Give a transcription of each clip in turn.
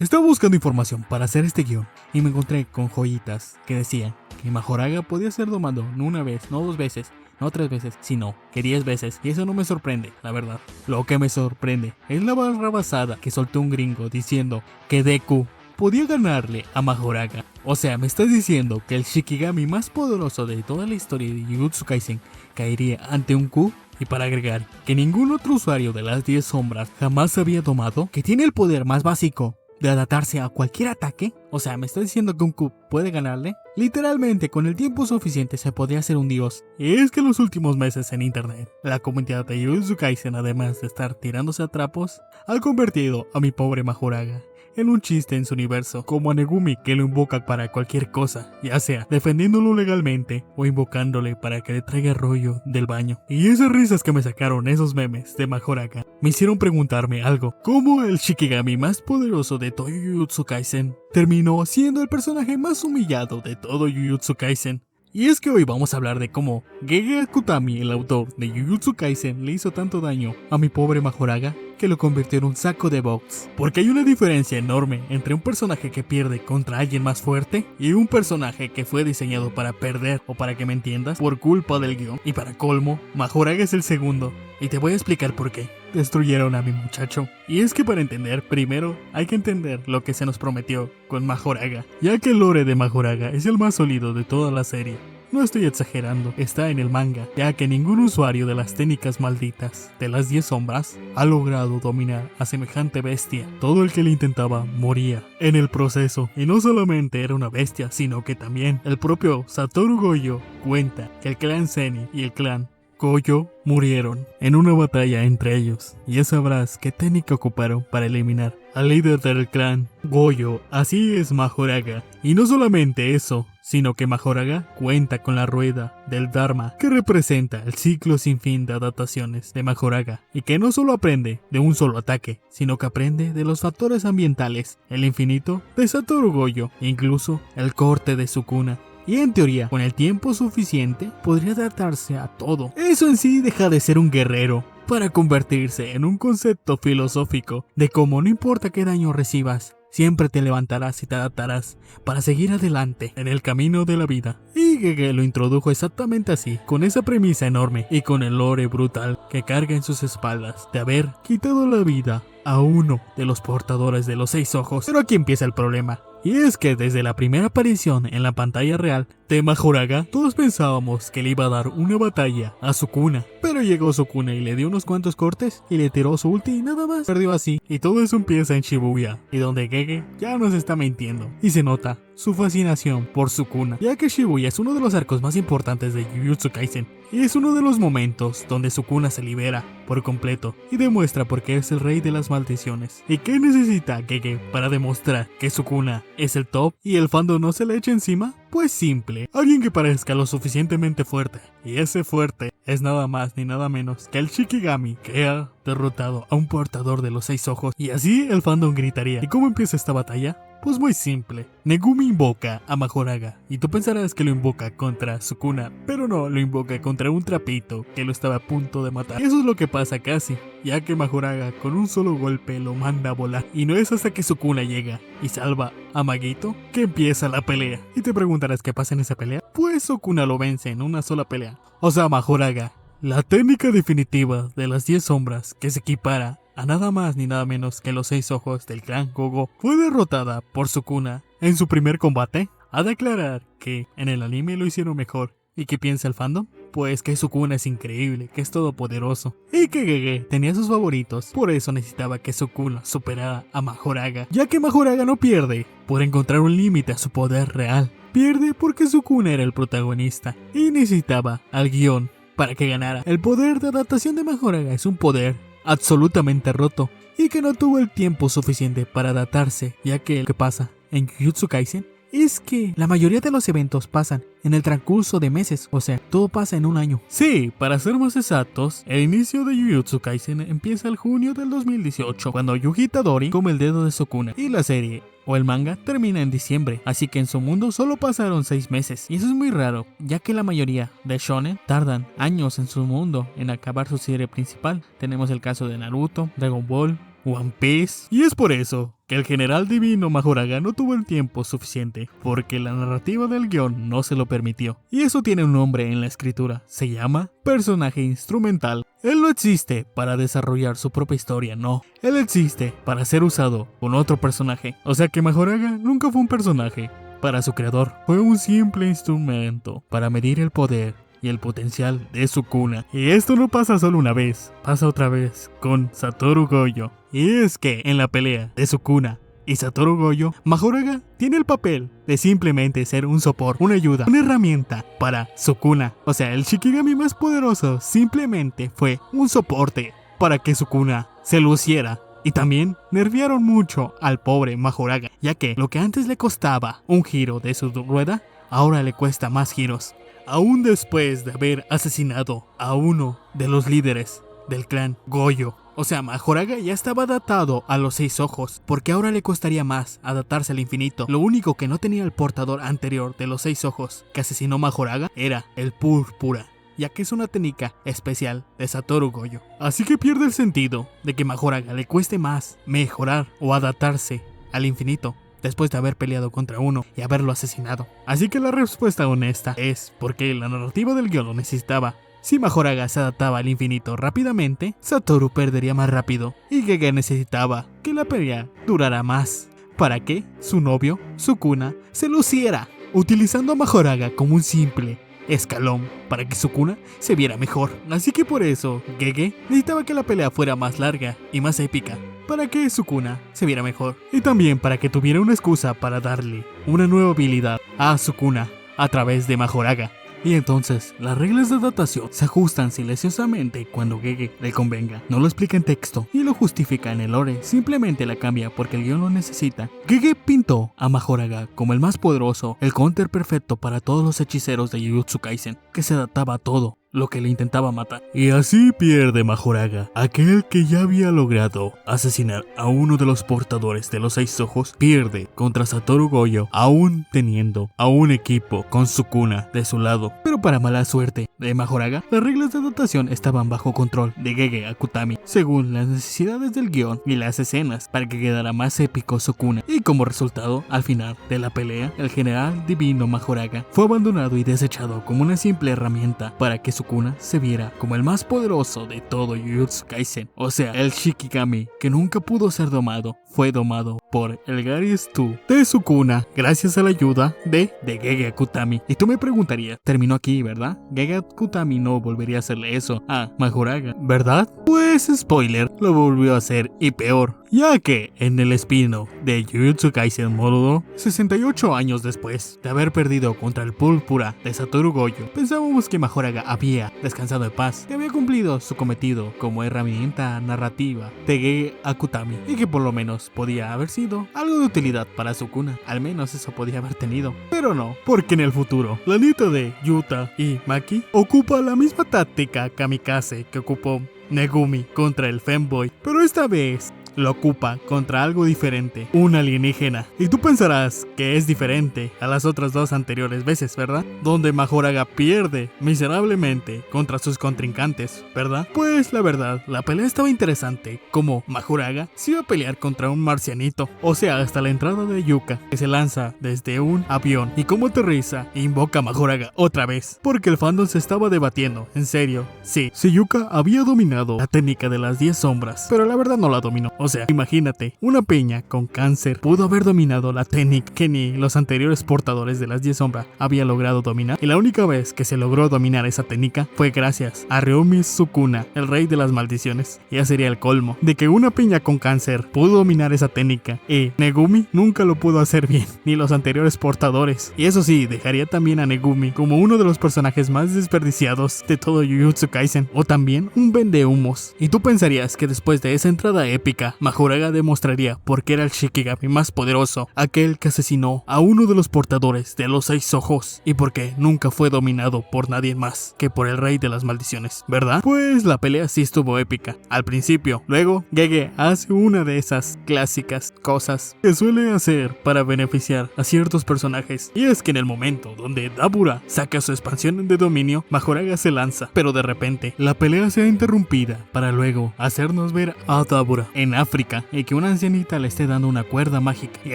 Estaba buscando información para hacer este guión y me encontré con joyitas que decían que Majoraga podía ser domado no una vez, no dos veces, no tres veces, sino que 10 veces, y eso no me sorprende, la verdad. Lo que me sorprende es la barra basada que soltó un gringo diciendo que Deku podía ganarle a Majoraga. O sea, me estás diciendo que el Shikigami más poderoso de toda la historia de Jujutsu Kaisen caería ante un Q. Y para agregar que ningún otro usuario de las 10 sombras jamás había domado, que tiene el poder más básico de adaptarse a cualquier ataque. O sea, ¿me está diciendo que un Q puede ganarle? Literalmente, con el tiempo suficiente se podría ser un dios. Y es que en los últimos meses en internet, la comunidad de Jujutsu Kaisen, además de estar tirándose a trapos, ha convertido a mi pobre Majoraga en un chiste en su universo, como a Negumi, que lo invoca para cualquier cosa, ya sea defendiéndolo legalmente o invocándole para que le traiga rollo del baño. Y esas risas que me sacaron esos memes de Majoraga me hicieron preguntarme algo: ¿cómo el Shikigami más poderoso de todo Jujutsu Kaisen terminó siendo el personaje más humillado de todo Jujutsu Kaisen? Y es que hoy vamos a hablar de cómo Gege Akutami, el autor de Jujutsu Kaisen, le hizo tanto daño a mi pobre Majoraga que lo convirtió en un saco de box. Porque hay una diferencia enorme entre un personaje que pierde contra alguien más fuerte y un personaje que fue diseñado para perder, o para que me entiendas, por culpa del guión. Y para colmo, Majoraga es el segundo. Y te voy a explicar por qué destruyeron a mi muchacho. Y es que para entender, primero hay que entender lo que se nos prometió con Majoraga, ya que el lore de Majoraga es el más sólido de toda la serie. No estoy exagerando, está en el manga, ya que ningún usuario de las técnicas malditas de las 10 sombras ha logrado dominar a semejante bestia. Todo el que le intentaba moría en el proceso. Y no solamente era una bestia, sino que también el propio Satoru Gojo cuenta que el clan Zenin y el clan Gojo murieron en una batalla entre ellos, y ya sabrás qué técnica ocuparon para eliminar al líder del clan Gojo. Así es Majoraga. Y no solamente eso, sino que Majoraga cuenta con la rueda del Dharma, que representa el ciclo sin fin de adaptaciones de Majoraga, y que no solo aprende de un solo ataque, sino que aprende de los factores ambientales, el infinito de Satoru Gojo, e incluso el corte de Sukuna. Y en teoría, con el tiempo suficiente, podría adaptarse a todo. Eso en sí deja de ser un guerrero para convertirse en un concepto filosófico de cómo no importa qué daño recibas, siempre te levantarás y te adaptarás para seguir adelante en el camino de la vida. Y Gege lo introdujo exactamente así, con esa premisa enorme y con el lore brutal que carga en sus espaldas de haber quitado la vida a uno de los portadores de los 6 ojos. Pero aquí empieza el problema. Y es que desde la primera aparición en la pantalla real de Majoraga, todos pensábamos que le iba a dar una batalla a Sukuna. Pero llegó Sukuna y le dio unos cuantos cortes y le tiró su ulti y nada más. Perdió así. Y todo eso empieza en Shibuya, y donde Gege ya nos está mintiendo. Y se nota su fascinación por Sukuna, ya que Shibuya es uno de los arcos más importantes de Jujutsu Kaisen. Y es uno de los momentos donde Sukuna se libera por completo y demuestra por qué es el rey de las maldiciones. ¿Y qué necesita Gege para demostrar que Sukuna es el top y el fandom no se le eche encima? Pues simple, alguien que parezca lo suficientemente fuerte. Y ese fuerte es nada más ni nada menos que el Shikigami, que ha derrotado a un portador de los 6 ojos. Y así el fandom gritaría. ¿Y cómo empieza esta batalla? Pues muy simple. Negumi invoca a Majoraga, y tú pensarás que lo invoca contra Sukuna, pero no, lo invoca contra un trapito que lo estaba a punto de matar. Y eso es lo que pasa casi, ya que Majoraga con un solo golpe lo manda a volar. Y no es hasta que Sukuna llega y salva a Magito que empieza la pelea. Y te preguntarás qué pasa en esa pelea. Pues Sukuna lo vence en una sola pelea. O sea, Majoraga, la técnica definitiva de las 10 sombras, que se equipara a nada más ni nada menos que los 6 ojos del clan Gogo, fue derrotada por Sukuna en su primer combate. Ha de aclarar que en el anime lo hicieron mejor. ¿Y qué piensa el fandom? Pues que Sukuna es increíble, que es todopoderoso, y que Gege tenía sus favoritos. Por eso necesitaba que Sukuna superara a Majoraga, ya que Majoraga no pierde por encontrar un límite a su poder real. Pierde porque Sukuna era el protagonista y necesitaba al guión para que ganara. El poder de adaptación de Majoraga es un poder absolutamente roto y que no tuvo el tiempo suficiente para adaptarse, ya que lo que pasa en Jujutsu Kaisen es que la mayoría de los eventos pasan en el transcurso de meses, o sea, todo pasa en un año. Sí, para ser más exactos, el inicio de Jujutsu Kaisen empieza el junio del 2018, cuando Yuji Itadori come el dedo de Sukuna, y la serie o el manga termina en diciembre, así que en su mundo solo pasaron 6 meses. Y eso es muy raro, ya que la mayoría de shonen tardan años en su mundo en acabar su serie principal. Tenemos el caso de Naruto, Dragon Ball, One Piece. Y es por eso que el general divino Majoraga no tuvo el tiempo suficiente, porque la narrativa del guión no se lo permitió. Y eso tiene un nombre en la escritura, se llama personaje instrumental. Él no existe para desarrollar su propia historia, no. Él existe para ser usado con otro personaje. O sea que Majoraga nunca fue un personaje para su creador, fue un simple instrumento para medir el poder y el potencial de Sukuna. Y esto no pasa solo una vez, pasa otra vez con Satoru Gojo. Y es que en la pelea de Sukuna y Satoru Gojo, Majoraga tiene el papel de simplemente ser un soporte, una ayuda, una herramienta para Sukuna. O sea, el Shikigami más poderoso simplemente fue un soporte para que Sukuna se luciera. Y también nerviaron mucho al pobre Majoraga, ya que lo que antes le costaba un giro de su rueda, ahora le cuesta más giros. Aún después de haber asesinado a uno de los líderes del clan Gojo. O sea, Majoraga ya estaba adaptado a los 6 ojos, porque ahora le costaría más adaptarse al infinito. Lo único que no tenía el portador anterior de los 6 ojos que asesinó Majoraga era el Púrpura, ya que es una técnica especial de Satoru Gojo. Así que pierde el sentido de que Majoraga le cueste más mejorar o adaptarse al infinito después de haber peleado contra uno y haberlo asesinado. Así que la respuesta honesta es porque la narrativa del guion lo necesitaba. Si Majoraga se adaptaba al infinito rápidamente, Satoru perdería más rápido y Gege necesitaba que la pelea durara más para que su novio, Sukuna, se luciera, utilizando a Majoraga como un simple escalón para que Sukuna se viera mejor. Así que por eso, Gege necesitaba que la pelea fuera más larga y más épica para que Sukuna se viera mejor. Y también para que tuviera una excusa para darle una nueva habilidad a Sukuna a través de Majoraga. Y entonces, las reglas de adaptación se ajustan silenciosamente cuando Gege le convenga. No lo explica en texto ni lo justifica en el lore, simplemente la cambia porque el guión lo necesita. Gege pintó a Majoraga como el más poderoso, el counter perfecto para todos los hechiceros de Jujutsu Kaisen, que se adaptaba a todo lo que le intentaba matar. Y así pierde Majoraga, aquel que ya había logrado asesinar a uno de los portadores de los 6 ojos, pierde contra Satoru Gojo, aún teniendo a un equipo con Sukuna de su lado. Pero para mala suerte de Majoraga, las reglas de adaptación estaban bajo control de Gege Akutami, según las necesidades del guión y las escenas, para que quedara más épico Sukuna. Y como resultado, al final de la pelea, el general divino Majoraga fue abandonado y desechado como una simple herramienta para que Sukuna se viera como el más poderoso de todo Jujutsu Kaisen. O sea, el Shikigami que nunca pudo ser domado, fue domado por el Garistu de Sukuna gracias a la ayuda de Gege Akutami. Y tú me preguntarías, terminó aquí, ¿verdad? Gege Akutami no volvería a hacerle eso a Majoraga, ¿verdad? Pues spoiler, lo volvió a hacer y peor. Ya que en el spin-off de Jujutsu Kaisen Monodo, 68 años después de haber perdido contra el Púrpura de Satoru Gojo, pensábamos que Majoraga había descansado en paz, que había cumplido su cometido como herramienta narrativa de Gege Akutami y que por lo menos podía haber sido algo de utilidad para Sukuna, al menos eso podía haber tenido. Pero no, porque en el futuro, la nieta de Yuta y Maki ocupa la misma táctica kamikaze que ocupó Negumi contra el Femboy, pero esta vez lo ocupa contra algo diferente, un alienígena. Y tú pensarás que es diferente a las otras 2 anteriores veces, ¿verdad? Donde Majoraga pierde miserablemente contra sus contrincantes, ¿verdad? Pues la verdad, la pelea estaba interesante, como Majoraga se iba a pelear contra un marcianito, o sea, hasta la entrada de Yuka, que se lanza desde un avión y como aterriza, invoca a Majoraga otra vez, porque el fandom se estaba debatiendo, en serio, si Yuka había dominado la técnica de las 10 sombras, pero la verdad no la dominó. O sea, imagínate, una peña con cáncer pudo haber dominado la técnica que ni los anteriores portadores de las 10 sombras había logrado dominar. Y la única vez que se logró dominar esa técnica fue gracias a Ryumi Sukuna, el rey de las maldiciones. Ya sería el colmo de que una peña con cáncer pudo dominar esa técnica y Negumi nunca lo pudo hacer bien, ni los anteriores portadores. Y eso sí, dejaría también a Negumi como uno de los personajes más desperdiciados de todo Jujutsu Kaisen, o también un vendehumos. Y tú pensarías que después de esa entrada épica, Majoraga demostraría por qué era el Shikigami más poderoso, aquel que asesinó a uno de los portadores de los 6 ojos y por qué nunca fue dominado por nadie más que por el rey de las maldiciones, ¿verdad? Pues la pelea sí estuvo épica al principio. Luego Gege hace una de esas clásicas cosas que suele hacer para beneficiar a ciertos personajes, y es que en el momento donde Dabura saca su expansión de dominio, Majoraga se lanza, pero de repente la pelea se ha interrumpida para luego hacernos ver a Dabura en África y que una ancianita le esté dando una cuerda mágica. Y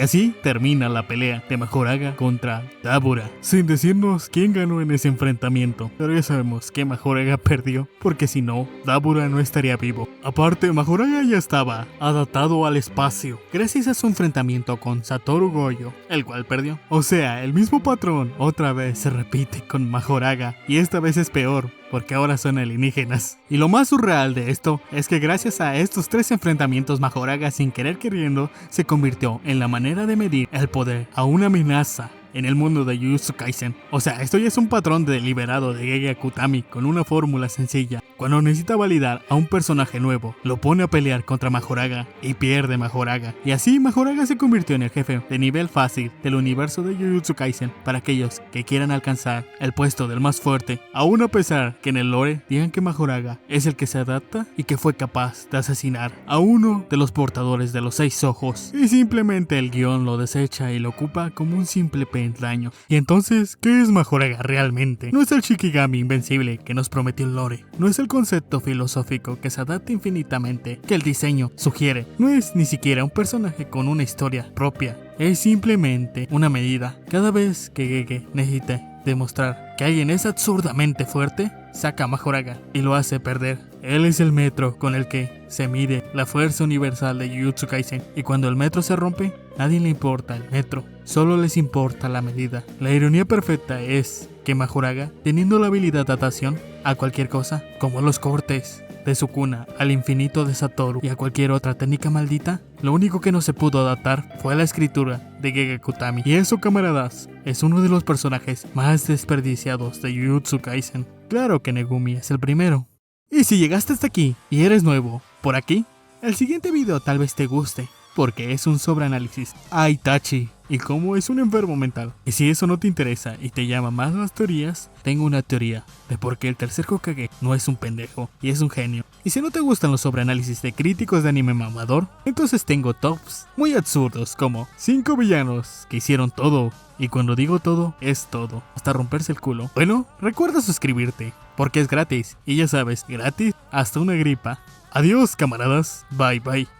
así termina la pelea de Majoraga contra Dabura, sin decirnos quién ganó en ese enfrentamiento. Pero ya sabemos que Majoraga perdió, porque si no, Dabura no estaría vivo. Aparte, Majoraga ya estaba adaptado al espacio, gracias a su enfrentamiento con Satoru Gojo, el cual perdió. O sea, el mismo patrón otra vez se repite con Majoraga, y esta vez es peor, porque ahora son alienígenas. Y lo más surreal de esto es que gracias a estos 3 enfrentamientos, Majoraga, sin querer queriendo, se convirtió en la manera de medir el poder a una amenaza en el mundo de Jujutsu Kaisen. O sea, esto ya es un patrón deliberado de Gege Akutami con una fórmula sencilla. Cuando necesita validar a un personaje nuevo, lo pone a pelear contra Majoraga y pierde Majoraga. Y así Majoraga se convirtió en el jefe de nivel fácil del universo de Jujutsu Kaisen para aquellos que quieran alcanzar el puesto del más fuerte. Aún a pesar que en el lore digan que Majoraga es el que se adapta y que fue capaz de asesinar a uno de los portadores de los 6 ojos. Y simplemente el guión lo desecha y lo ocupa como un simple daño. Y entonces, ¿qué es Majoraga realmente? No es el Shikigami invencible que nos prometió el lore. No es el concepto filosófico que se adapta infinitamente que el diseño sugiere. No es ni siquiera un personaje con una historia propia. Es simplemente una medida. Cada vez que Gege necesite demostrar que alguien es absurdamente fuerte, saca a Majoraga y lo hace perder. Él es el metro con el que se mide la fuerza universal de Jujutsu Kaisen. Y cuando el metro se rompe, nadie le importa el metro, solo les importa la medida. La ironía perfecta es que Majoraga, teniendo la habilidad de adaptación a cualquier cosa, como los cortes de Sukuna al infinito de Satoru y a cualquier otra técnica maldita, lo único que no se pudo adaptar fue la escritura de Gege Akutami. Y eso, camaradas, es uno de los personajes más desperdiciados de Jujutsu Kaisen. Claro que Negumi es el primero. Y si llegaste hasta aquí y eres nuevo por aquí, el siguiente video tal vez te guste, porque es un sobreanálisis a Itachi y cómo es un enfermo mental. Y si eso no te interesa y te llama más las teorías, tengo una teoría de por qué el tercer Hokage no es un pendejo y es un genio. Y si no te gustan los sobreanálisis de críticos de anime mamador, entonces tengo tops muy absurdos como 5 villanos que hicieron todo. Y cuando digo todo, es todo, hasta romperse el culo. Bueno, recuerda suscribirte, porque es gratis. Y ya sabes, gratis hasta una gripa. Adiós, camaradas. Bye, bye.